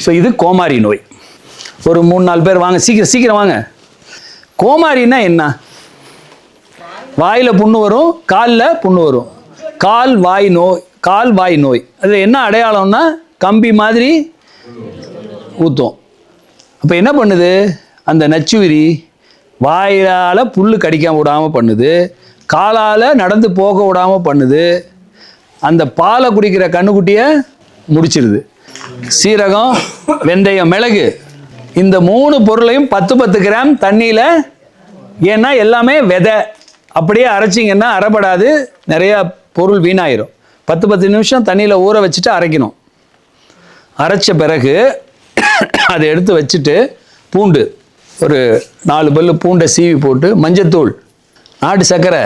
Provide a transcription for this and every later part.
So இது கோமாரி நோய். ஒரு 3-4 பேர் வாங்க, சீக்கிரம் சீக்கிரம் வாங்க. கோமாரின்னா என்ன? வாயில் புண்ணு வரும், காலில் புண்ணு வரும். கால் வாய் நோய். அது என்ன அடையாளம்னா கம்பி மாதிரி ஊற்றும். அப்போ என்ன பண்ணுது? அந்த நச்சுயிரி வாயால் புல் கடிக்காம விடாமல் பண்ணுது, காலால் நடந்து போக விடாமல் பண்ணுது, அந்த பாலை குடிக்கிற கண்ணுக்குட்டியை முடிச்சிருது. சீரகம், வெந்தயம், மிளகு, இந்த 3 பொருளையும் 10 கிராம் தண்ணியில், ஏன்னா எல்லாமே விதை, அப்படியே அரைச்சிங்கன்னா அரைப்படாது, நிறையா பொருள் வீணாயிரும். 10 நிமிஷம் தண்ணியில் ஊற வச்சுட்டு அரைக்கணும். அரைச்ச பிறகு அதை எடுத்து வச்சுட்டு பூண்டு ஒரு 4 பல்லு பூண்டை சீவி போட்டு மஞ்சத்தூள், நாட்டு சர்க்கரை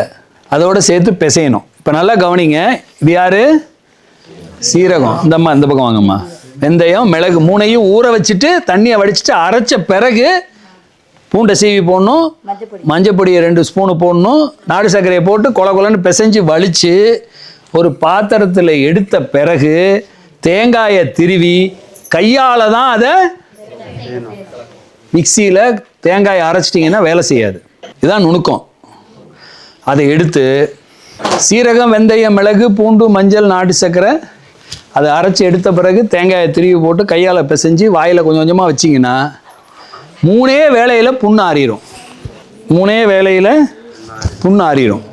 அதோடு சேர்த்து பிசையணும். இப்போ நல்லா கவனிங்க, இது யார்? சீரகம். இந்தம்மா இந்த பக்கம் வாங்கம்மா. வெந்தயம், மிளகு 3ஐயும் ஊற வச்சுட்டு தண்ணியை வடிச்சிட்டு அரைச்ச பிறகு பூண்டை சீவி போடணும், மஞ்சப்பொடியை 2 ஸ்பூனு போடணும், நாடு சர்க்கரையை போட்டு கொலன்னு பிசைஞ்சு வலித்து ஒரு பாத்திரத்தில் எடுத்த பிறகு தேங்காயை திருவி கையால் தான் அதை, மிக்சியில் தேங்காயை அரைச்சிட்டிங்கன்னா வேலை செய்யாது. இதுதான் நுணுக்கம். அதை எடுத்து சீரகம், வெந்தயம், மிளகு, பூண்டு, மஞ்சள், நாட்டு சர்க்கரை அதை அரைச்சி எடுத்த பிறகு தேங்காயை திருவி போட்டு கையால் பிசைஞ்சு வாயில் கொஞ்சம் கொஞ்சமாக வச்சிங்கன்னா 3 வேளையில் புண்ணு ஆறிடும். 3 வேளையில் புண்ணு ஆறிடும்.